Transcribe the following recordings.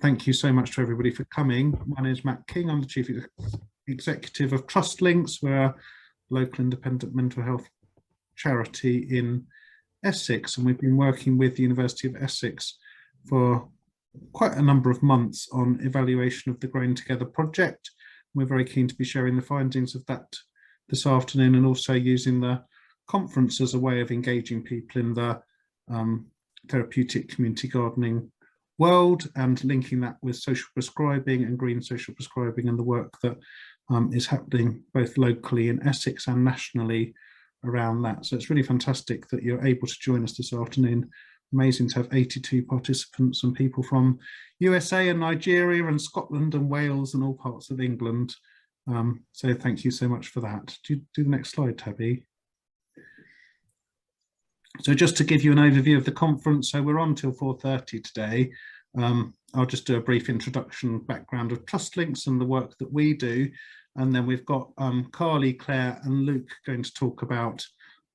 thank you so much to everybody for coming. My name is Matt King. I'm the Chief Executive of Trustlinks. We're a local independent mental health charity in Essex, and we've been working with the University of Essex for quite a number of months on evaluation of the Growing Together project. We're very keen to be sharing the findings of that this afternoon, and also using the conference as a way of engaging people in the therapeutic community gardening world, and linking that with social prescribing and green social prescribing and the work that is happening both locally in Essex and nationally around that. So it's really fantastic that you're able to join us this afternoon. Amazing to have 82 participants and people from USA and Nigeria and Scotland and Wales and all parts of England. So thank you so much for that. Do the next slide, Tabby. So just to give you an overview of the conference, so we're on till 4:30 today. I'll just do a brief introduction, background of Trustlinks and the work that we do. And then we've got Carly, Claire and Luke going to talk about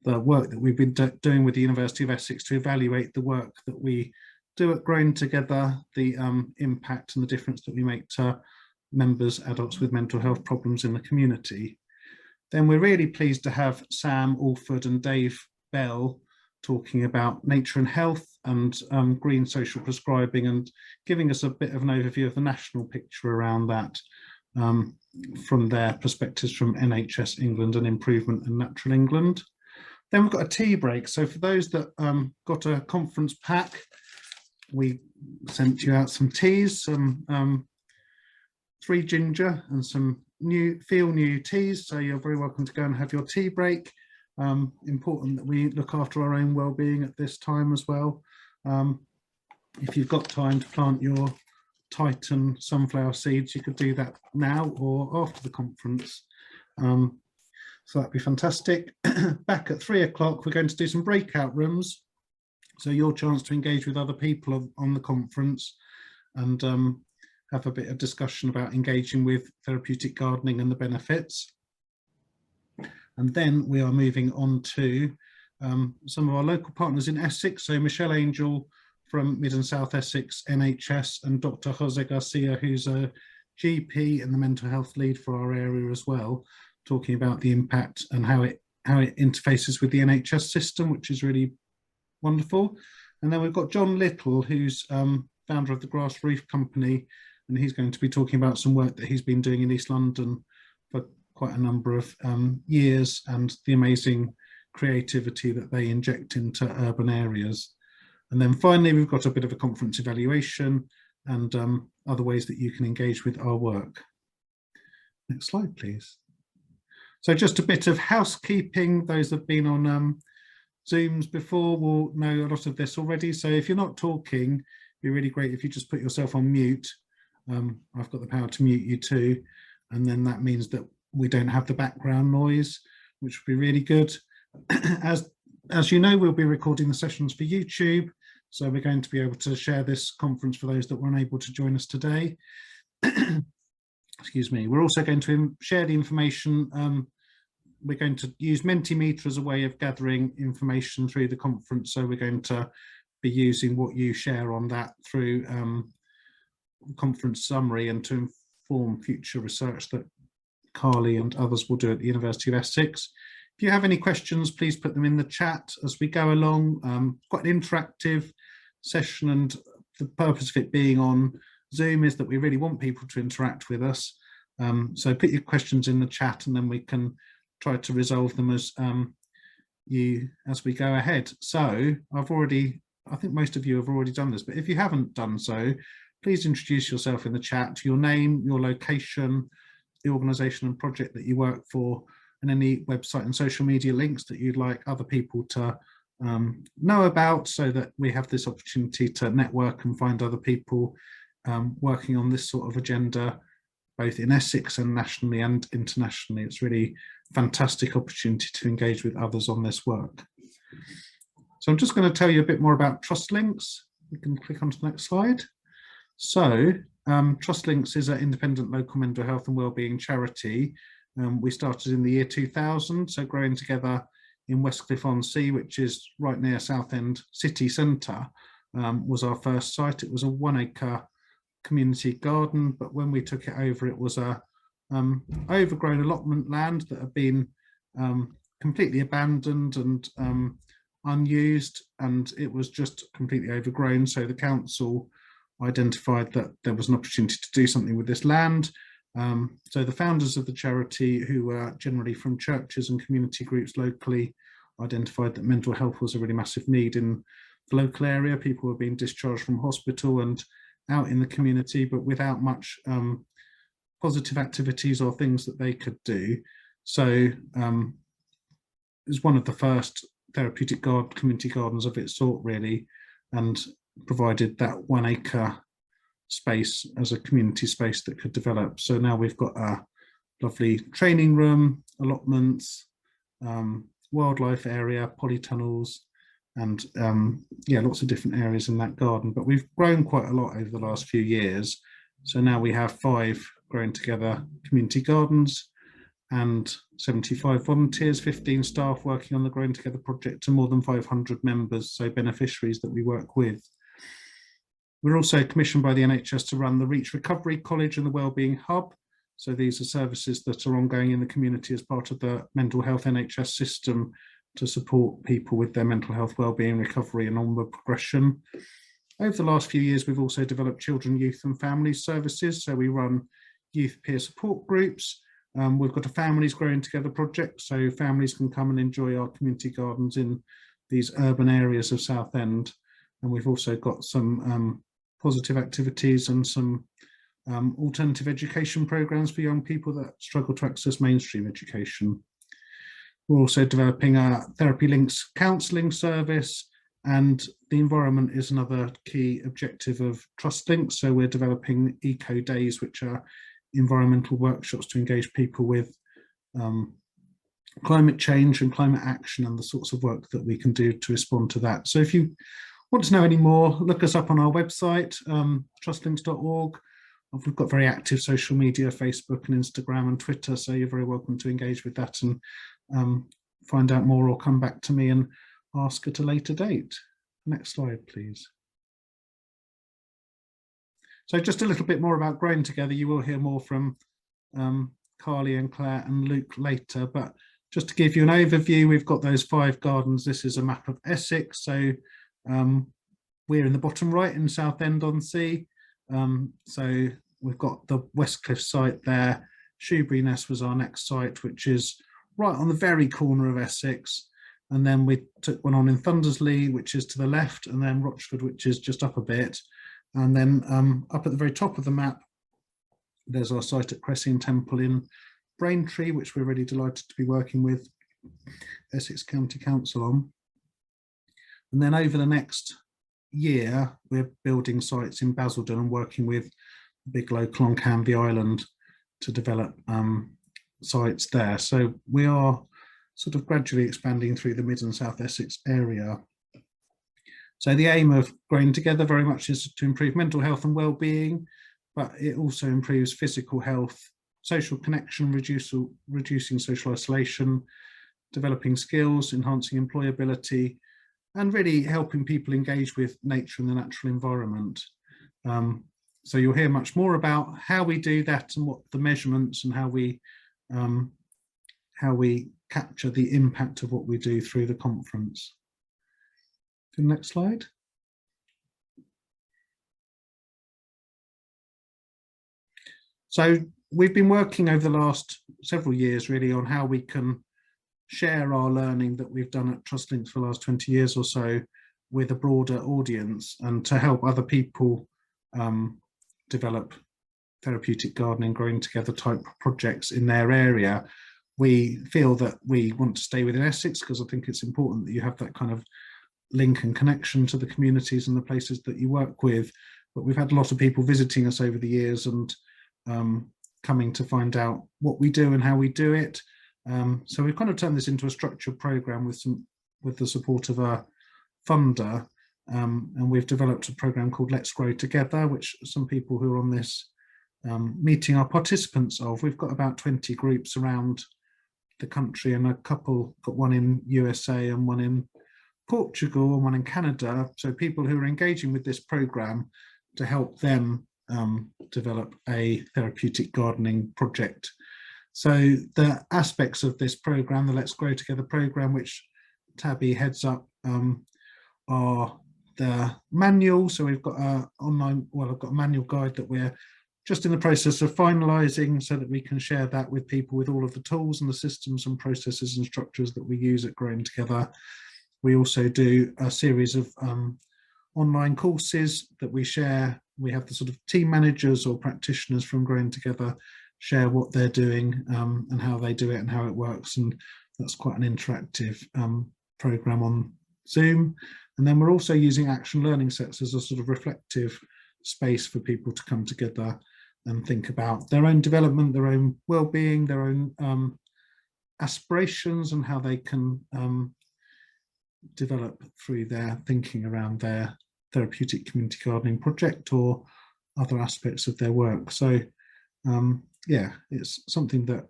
the work that we've been doing with the University of Essex to evaluate the work that we do at Growing Together, the impact and the difference that we make to members, adults with mental health problems in the community. Then we're really pleased to have Sam Alford and Dave Bell talking about nature and health and green social prescribing, and giving us a bit of an overview of the national picture around that from their perspectives from NHS England and Improvement and Natural England. Then we've got a tea break. So for those that got a conference pack, we sent you out some teas, some 3 ginger and some feel new teas. So you're very welcome to go and have your tea break. Important that we look after our own well-being at this time as well. If you've got time to plant your Titan sunflower seeds, you could do that now or after the conference. So that'd be fantastic. Back at 3 o'clock, we're going to do some breakout rooms. So your chance to engage with other people on the conference and have a bit of discussion about engaging with therapeutic gardening and the benefits. And then we are moving on to some of our local partners in Essex. So Michelle Angel from Mid and South Essex NHS, and Dr. Jose Garcia, who's a GP and the mental health lead for our area as well, talking about the impact and how it interfaces with the NHS system, which is really wonderful. And then we've got John Little, who's founder of the Grass Roof Company, and he's going to be talking about some work that he's been doing in East London for quite a number of years, and the amazing creativity that they inject into urban areas. And then finally, we've got a bit of a conference evaluation and other ways that you can engage with our work. Next slide, please. So just a bit of housekeeping. Those that have been on Zooms before will know a lot of this already. So if you're not talking, it'd be really great if you just put yourself on mute. I've got the power to mute you too. And then that means that we don't have the background noise, which would be really good. As you know, we'll be recording the sessions for YouTube. So we're going to be able to share this conference for those that weren't able to join us today. Excuse me. We're also going to share the information. We're going to use Mentimeter as a way of gathering information through the conference. So we're going to be using what you share on that through conference summary, and to inform future research that Carly and others will do at the University of Essex. If you have any questions, please put them in the chat as we go along. Quite an interactive session, and the purpose of it being on Zoom is that we really want people to interact with us. So put your questions in the chat, and then we can try to resolve them as we go ahead. So I think most of you have already done this, but if you haven't done so, please introduce yourself in the chat, your name, your location, the organisation and project that you work for, and any website and social media links that you'd like other people to know about, so that we have this opportunity to network and find other people working on this sort of agenda, both in Essex and nationally and internationally. It's really a fantastic opportunity to engage with others on this work. So I'm just going to tell you a bit more about Trustlinks. You can click onto the next slide. So Trustlinks is an independent local mental health and wellbeing charity. We started in the year 2000, so Growing Together in Westcliff-on-Sea, which is right near Southend city centre, was our first site. It was a 1 acre community garden, but when we took it over, it was a overgrown allotment land that had been completely abandoned and unused, and it was just completely overgrown. So the council identified that there was an opportunity to do something with this land. So the founders of the charity, who were generally from churches and community groups locally, identified that mental health was a really massive need in the local area. People were being discharged from hospital and out in the community, but without much positive activities or things that they could do. So it was one of the first therapeutic community gardens of its sort, really, and provided that 1 acre space as a community space that could develop. So now we've got a lovely training room, allotments, wildlife area, polytunnels, and yeah, lots of different areas in that garden. But we've grown quite a lot over the last few years. So now we have 5 Growing Together community gardens and 75 volunteers, 15 staff working on the Growing Together project, and more than 500 members, so beneficiaries that we work with. We're also commissioned by the NHS to run the Reach Recovery College and the Wellbeing Hub. So these are services that are ongoing in the community as part of the mental health NHS system to support people with their mental health, wellbeing, recovery and onward progression. Over the last few years, we've also developed children, youth and families services. So we run youth peer support groups. We've got a Families Growing Together project, so families can come and enjoy our community gardens in these urban areas of Southend. And we've also got some positive activities and some alternative education programs for young people that struggle to access mainstream education. We're also developing a Therapy Links counselling service, and the environment is another key objective of Trustlinks. So we're developing eco days, which are environmental workshops to engage people with climate change and climate action and the sorts of work that we can do to respond to that. So if you want to know any more, look us up on our website, trustlinks.org. We've got very active social media, Facebook and Instagram and Twitter, so you're very welcome to engage with that and find out more, or come back to me and ask at a later date. Next slide, please. So just a little bit more about Growing Together. You will hear more from Carly and Claire and Luke later, but just to give you an overview, we've got those 5 gardens. This is a map of Essex. So we're in the bottom right in Southend-on-Sea. So we've got the Westcliff site there. Shoebury Ness was our next site, which is right on the very corner of Essex. And then we took one on in Thundersley, which is to the left, and then Rochford, which is just up a bit. And then up at the very top of the map, there's our site at Cressing Temple in Braintree, which we're really delighted to be working with Essex County Council on. And then over the next year, we're building sites in Basildon and working with a big local on Canvey Island to develop sites there. So we are sort of gradually expanding through the Mid and South Essex area. So the aim of Growing Together very much is to improve mental health and well-being, but it also improves physical health, social connection, reducing social isolation, developing skills, enhancing employability, and really helping people engage with nature and the natural environment. So you'll hear much more about how we do that and what the measurements and how we capture the impact of what we do through the conference. The next slide. So we've been working over the last several years really on how we can share our learning that we've done at Trustlinks for the last 20 years or so with a broader audience, and to help other people develop therapeutic gardening, Growing Together type projects in their area. We feel that we want to stay within Essex because I think it's important that you have that kind of link and connection to the communities and the places that you work with. But we've had a lot of people visiting us over the years and coming to find out what we do and how we do it. So we've kind of turned this into a structured program with the support of a funder, and we've developed a program called Let's Grow Together, which some people who are on this meeting are participants of. We've got about 20 groups around the country, and a couple, got one in USA and one in Portugal and one in Canada. So people who are engaging with this program to help them develop a therapeutic gardening project. So the aspects of this programme, the Let's Grow Together programme, which Tabby heads up, are the manual. So we've got a online, well, I've got a manual guide that we're just in the process of finalising so that we can share that with people with all of the tools and the systems and processes and structures that we use at Growing Together. We also do a series of online courses that we share. We have the sort of team managers or practitioners from Growing Together share what they're doing and how they do it and how it works, and that's quite an interactive programme on Zoom. And then we're also using action learning sets as a sort of reflective space for people to come together and think about their own development, their own well-being, their own aspirations, and how they can develop through their thinking around their therapeutic community gardening project or other aspects of their work. So yeah, it's something that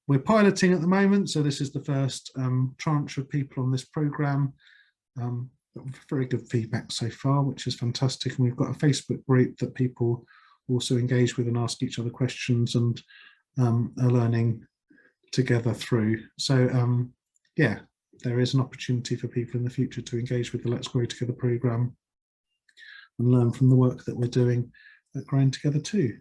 we're piloting at the moment. So this is the first tranche of people on this programme. Very good feedback so far, which is fantastic. And we've got a Facebook group that people also engage with and ask each other questions and are learning together through. So yeah, there is an opportunity for people in the future to engage with the Let's Grow Together programme and learn from the work that we're doing at Growing Together too.